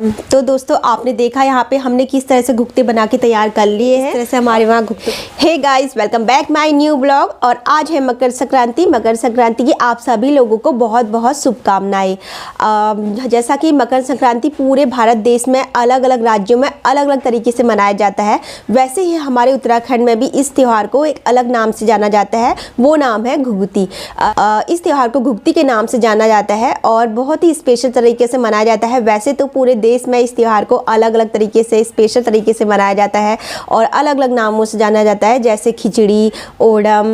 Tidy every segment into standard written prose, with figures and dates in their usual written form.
तो दोस्तों आपने देखा यहाँ पे हमने किस तरह से घुगते बना के तैयार कर लिए हैं। इस तरह से हमारे वहाँ घुगते। Hey guys, welcome back my new blog. और आज है मकर संक्रांति। मकर संक्रांति की आप सभी लोगों को बहुत बहुत शुभकामनाएं। जैसा कि मकर संक्रांति पूरे भारत देश में अलग अलग राज्यों में अलग अलग तरीके से मनाया जाता है, वैसे ही हमारे उत्तराखंड में भी इस त्यौहार को एक अलग नाम से जाना जाता है। वो नाम है घुघुती। इस त्यौहार को घुघुती के नाम से जाना जाता है और बहुत ही स्पेशल तरीके से मनाया जाता है। वैसे तो पूरे देश में इस त्यौहार को अलग अलग तरीके से स्पेशल तरीके से मनाया जाता है और अलग अलग नामों से जाना जाता है, जैसे खिचड़ी, ओणम,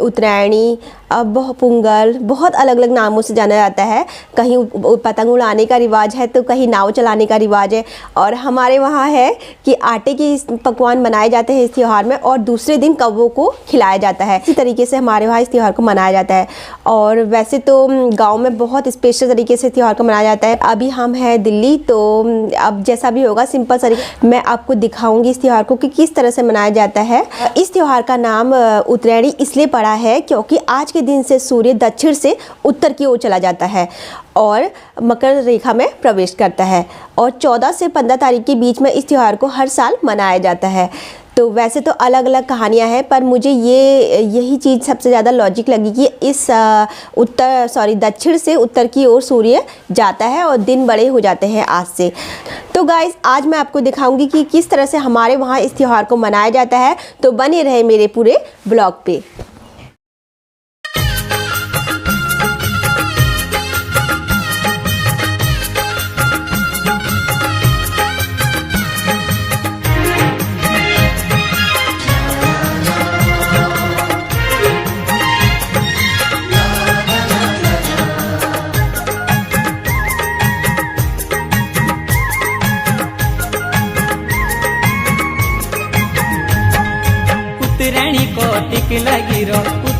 उत्तरायणी, पोंगल, बहुत अलग अलग नामों से जाना जाता है। कहीं पतंग उड़ाने का रिवाज है तो कहीं नाव चलाने का रिवाज है। और हमारे वहाँ है कि आटे के पकवान बनाए जाते हैं इस त्यौहार में और दूसरे दिन कौवों को खिलाया जाता है। इसी तरीके से हमारे वहाँ इस त्यौहार को मनाया जाता है। और वैसे तो गाँव में बहुत स्पेशल तरीके से त्यौहार को मनाया जाता है। अभी हम हैं दिल्ली, तो अब जैसा भी होगा सिंपल तरीके मैं आपको दिखाऊंगी इस त्यौहार को कि किस तरह से मनाया जाता है। इस त्यौहार का नाम उत्तरायणी इसलिए पड़ा है क्योंकि आज के दिन से सूर्य दक्षिण से उत्तर की ओर चला जाता है और मकर रेखा में प्रवेश करता है और 14 से 15 तारीख के बीच में इस त्यौहार को हर साल मनाया जाता है। तो वैसे तो अलग अलग कहानियां हैं, पर मुझे यही चीज़ सबसे ज़्यादा लॉजिक लगी कि इस दक्षिण से उत्तर की ओर सूर्य जाता है और दिन बड़े हो जाते हैं आज से। तो गाइस, आज मैं आपको दिखाऊंगी कि किस तरह से हमारे वहाँ इस त्यौहार को मनाया जाता है। तो बने रहे मेरे पूरे ब्लॉग पे।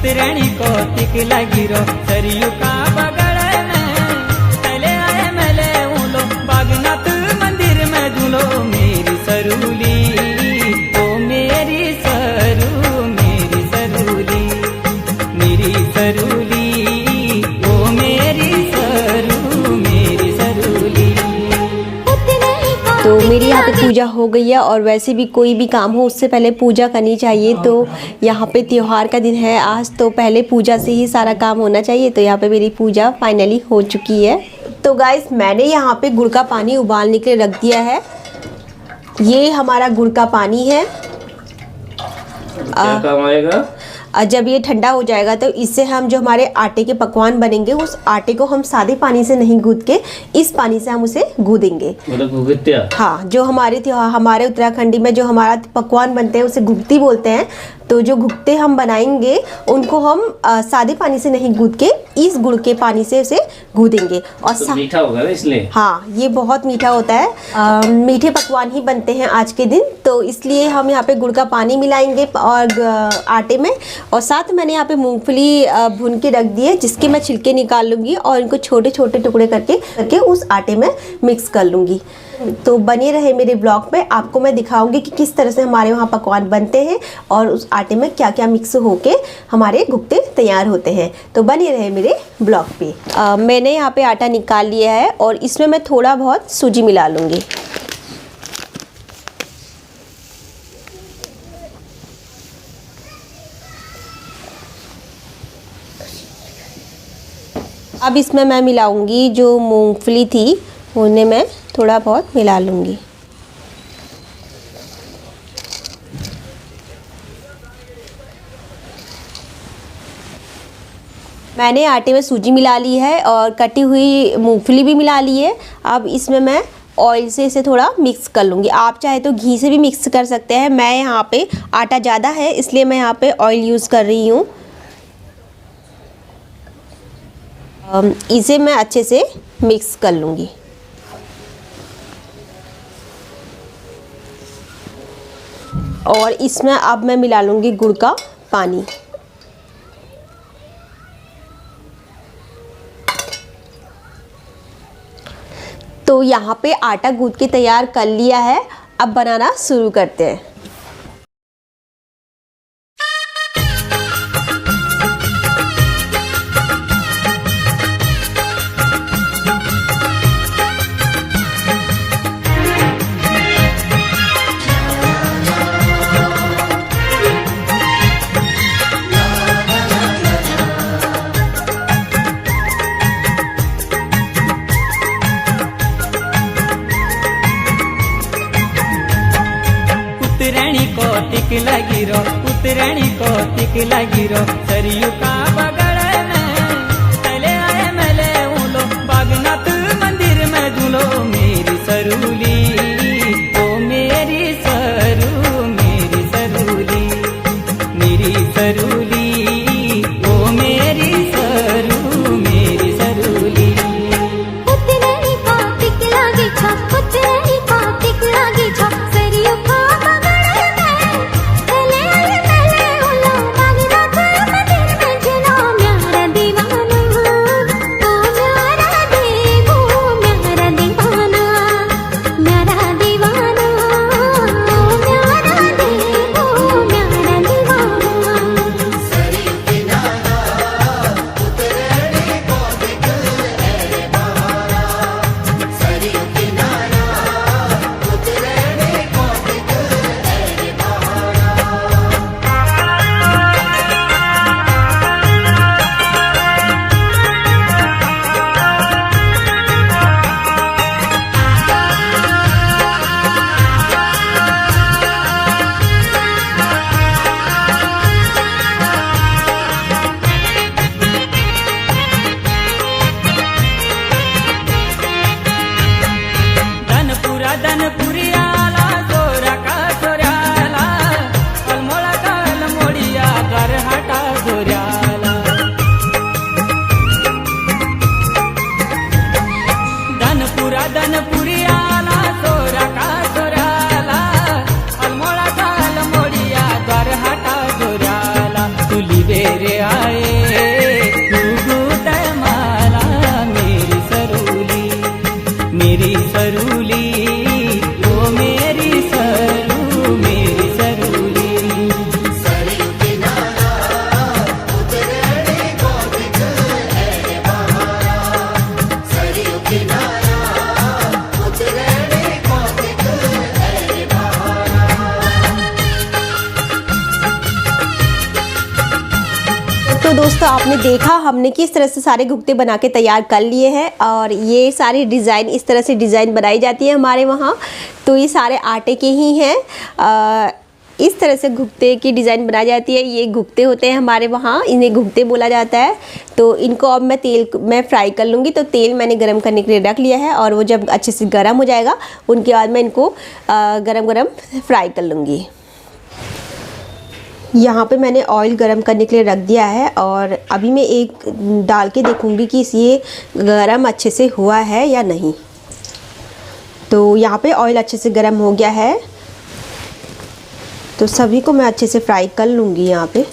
उत्तरायणी को टिक लगी रो सरयू का बगड़ में चले आए मेले उलो बागनाथ मंदिर में झूलो मेरी सरूली, ओ मेरी सरू मेरी सरूली, मेरी सरूली, ओ मेरी सरू मेरी सरूली। तो मेरी यहाँ पे पूजा हो गई है और वैसे भी कोई भी काम हो उससे पहले पूजा करनी चाहिए। तो यहाँ पे त्यौहार का दिन है आज, तो पहले पूजा से ही सारा काम होना चाहिए। तो यहाँ पे मेरी पूजा फाइनली हो चुकी है। तो गाइस, मैंने यहाँ पे गुड़ का पानी उबालने के लिए रख दिया है। ये हमारा गुड़ का पानी है। क्या काम आएगा? जब ये ठंडा हो जाएगा तो इससे हम जो हमारे आटे के पकवान बनेंगे उस आटे को हम सादे पानी से नहीं गूंद के इस पानी से हम उसे गूंदेंगे। मतलब घुघुतिया? हाँ, जो हमारे उत्तराखंडी में जो हमारा पकवान बनते हैं उसे घुघती बोलते हैं। तो जो घुघते हम बनाएंगे उनको हम सादे पानी से नहीं गूंद के इस गुड़ के पानी से उसे गूंदेंगे। और तो मीठा होगा ना इसलिए? हाँ, ये बहुत मीठा होता है। मीठे पकवान ही बनते हैं आज के दिन, तो इसलिए हम यहाँ पे गुड़ का पानी मिलाएंगे और आटे में। और साथ मैंने यहाँ पे मूंगफली भून के रख दी है, जिसके मैं छिलके निकाल लूँगी और इनको छोटे छोटे टुकड़े करके उस आटे में मिक्स कर लूँगी। तो बने रहे मेरे ब्लॉग में, आपको मैं दिखाऊंगी कि किस तरह से हमारे वहाँ पकवान बनते हैं और उस आटे में क्या क्या मिक्स होके हमारे घुघते तैयार होते हैं। तो बने रहे मेरे ब्लॉग पे। मैंने यहाँ पे आटा निकाल लिया है और इसमें मैं थोड़ा बहुत सूजी मिला लूँगी। अब इसमें मैं मिलाऊंगी जो मूंगफली थी, उन्हें मैं थोड़ा बहुत मिला लूँगी। मैंने आटे में सूजी मिला ली है और कटी हुई मूंगफली भी मिला ली है। अब इसमें मैं ऑयल से इसे थोड़ा मिक्स कर लूँगी। आप चाहे तो घी से भी मिक्स कर सकते हैं। मैं यहाँ पे आटा ज़्यादा है इसलिए मैं यहाँ पे ऑयल यूज़ कर रही हूँ। इसे मैं अच्छे से मिक्स कर लूँगी। और इसमें अब मैं मिला लूँगी गुड़ का पानी। तो यहाँ पे आटा गूंथ के तैयार कर लिया है। अब बनाना शुरू करते हैं। कौतिक लगी रो उतरणी कौतिक लगी रो सरयू का बगड़ में चले आए मेले उलो बागनाथ मंदिर में झूलो मेरी सरूली ओ मेरी सरू मेरी सरूली मेरी सरूली ओ मेरी सरू मेरी सरूली उतरणी कौतिक लागी छो उतरणी कौतिक लागी छो सरयू का बगड़ में चले आए मेले उलो बागनाथ मंदिर में झूलो म्यारा दीवाना ओ म्यारा देवो म्यारा दीवाना म्यारा दीवाना ओ म्यारा देवो म्यारा दीवाना धनपुरियाला जोरा का जोऱ्याला अलमोळा का अलमोडिया द्वार हाटा जोऱ्याला धनपुरियाला जोरा का जोऱ्याला अलमोळा का अलमोडिया द्वार हाटा जोऱ्याला तुली बेरे आए तू गुतय माला मेरी सरूली मेरी सरूली ओ मेरी सरू मेरी सरूली तो दोस्तों आपने देखा हमने किस तरह से सारे घुघते बना के तैयार कर लिए हैं और ये सारी डिज़ाइन इस तरह से डिज़ाइन बनाई जाती है हमारे वहाँ। तो ये सारे आटे के ही हैं। इस तरह से घुघते की डिज़ाइन बनाई जाती है। ये घुघते होते हैं हमारे वहाँ, इन्हें घुघते बोला जाता है। तो इनको अब मैं तेल में फ्राई कर लूँगी। तो तेल मैंने गरम करने के लिए रख लिया है और वो जब अच्छे से गर्म हो जाएगा उनके बाद मैं इनको गरम गरम फ्राई कर लूँगी। यहाँ पे मैंने ऑयल गरम करने के लिए रख दिया है और अभी मैं एक डाल के देखूँगी कि ये गरम अच्छे से हुआ है या नहीं। तो यहाँ पे ऑयल अच्छे से गरम हो गया है, तो सभी को मैं अच्छे से फ्राई कर लूँगी यहाँ पे।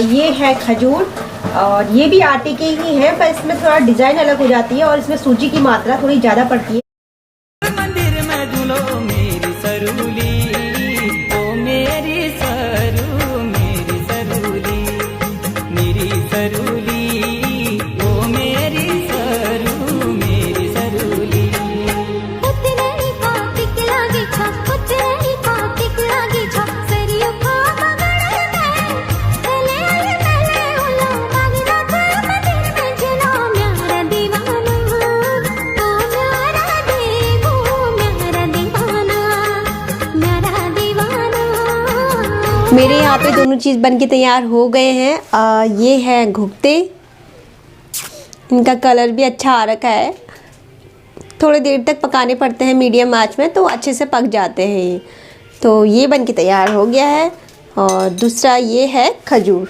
ये है खजूर और ये भी आटे के ही है, पर इसमें थोड़ा डिजाइन अलग हो जाती है और इसमें सूजी की मात्रा थोड़ी ज़्यादा पड़ती है। मंदिर में झूलो मेरी सरूली ओ मेरी सरू मेरी सरूली मेरी सरूली ओ मेरी सरू मेरी सरूली उतरणी कौतिक लागी छो उतरणी कौतिक लागी छो सरयू का बगड़ में चले आए मेले उलो बागनाथ मंदिर में झूलो म्यारा दीवाना ओ म्यारा देवो म्यारा दीवाना म्यारा दीवाना। मेरे यहाँ पे दोनों चीज़ बन के तैयार हो गए हैं। ये है घुघते, इनका कलर भी अच्छा आ रखा है। थोड़ी देर तक पकाने पड़ते हैं मीडियम आंच में, तो अच्छे से पक जाते हैं ये। तो ये बन के तैयार हो गया है। और दूसरा ये है खजूर।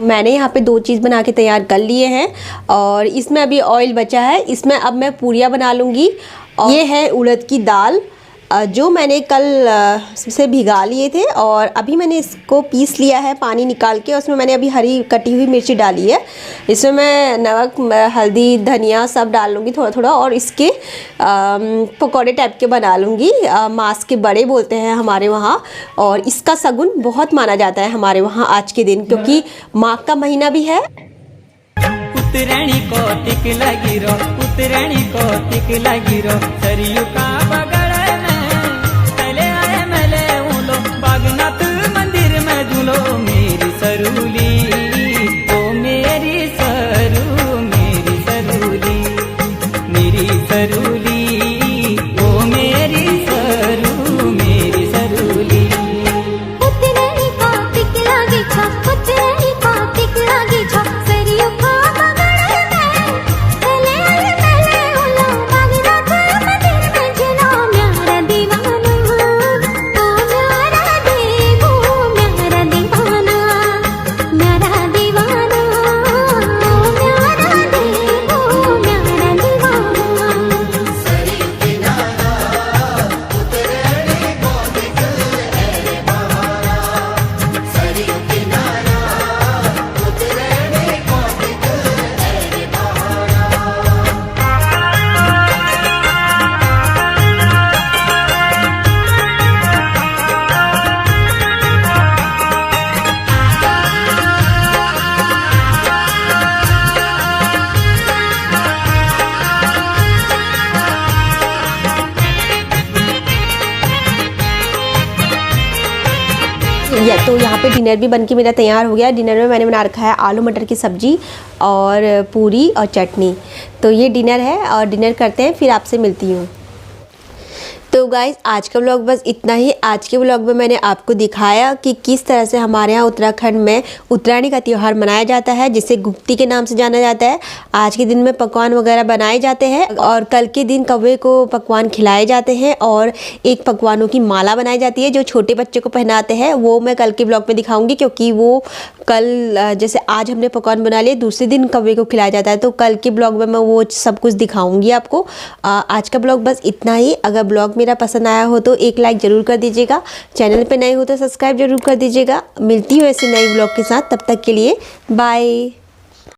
मैंने यहाँ पे दो चीज़ बना के तैयार कर लिए हैं और इसमें अभी ऑयल बचा है। इसमें अब मैं पूरियाँ बना लूँगी। और ये है उड़द की दाल जो मैंने कल से भिगा लिए थे और अभी मैंने इसको पीस लिया है पानी निकाल के। उसमें मैंने अभी हरी कटी हुई मिर्ची डाली है। इसमें मैं नमक, हल्दी, धनिया सब डाल लूँगी थोड़ा थोड़ा और इसके पकौड़े टाइप के बना लूँगी। मांस के बड़े बोलते हैं हमारे वहाँ, और इसका सगुन बहुत माना जाता है हमारे वहाँ आज के दिन, क्योंकि माघ का महीना भी है। उतरणी को टिक लगी रो, उतरणी को टिक लगी रो, सरयू का बगड़ में चले आए मेले उलो, बागनाथ मंदिर में झूलो मेरी सरूली, ओ मेरी सरू, मेरी सरूली, मेरी सरूली, ओ मेरी सरू, मेरी सरूली। उतरणी को टिक लगी छो, उतरणी को टिक लगी छो, सरयू का बगड़ में चले आए मेले उलो, बागनाथ मंदिर में झूलो म्यारा दीवाना, ओ म्यारा देवो म्यारा दीवाना, म्यारा दीवाना, ओ म्यारा देवो म्यारा दीवाना। या तो यहाँ पे डिनर भी बनके मेरा तैयार हो गया। डिनर में मैंने बना रखा है आलू मटर की सब्ज़ी और पूरी और चटनी। तो ये डिनर है और डिनर करते हैं, फिर आपसे मिलती हूँ। तो गाइज़ आज का व्लॉग बस इतना ही। आज के व्लॉग में मैंने आपको दिखाया कि किस तरह से हमारे यहाँ उत्तराखंड में उत्तरायणी का त्यौहार मनाया जाता है, जिसे गुप्ती के नाम से जाना जाता है। आज के दिन में पकवान वगैरह बनाए जाते हैं और कल के दिन कौवे को पकवान खिलाए जाते हैं और एक पकवानों की माला बनाई जाती है जो छोटे बच्चे को पहनाते हैं। वो मैं कल के ब्लॉग में दिखाऊंगी, क्योंकि वो कल जैसे आज हमने पकवान बना लिए, दूसरे दिन कौवे को खिलाया जाता है, तो कल के ब्लॉग में मैं वो सब कुछ दिखाऊंगी आपको। आज का ब्लॉग बस इतना ही। अगर ब्लॉग मेरा पसंद आया हो तो एक लाइक ज़रूर कर दीजिएगा। चैनल पे नए हो तो सब्सक्राइब जरूर कर दीजिएगा। मिलती हूँ ऐसे नए ब्लॉग के साथ, तब तक के लिए बाय।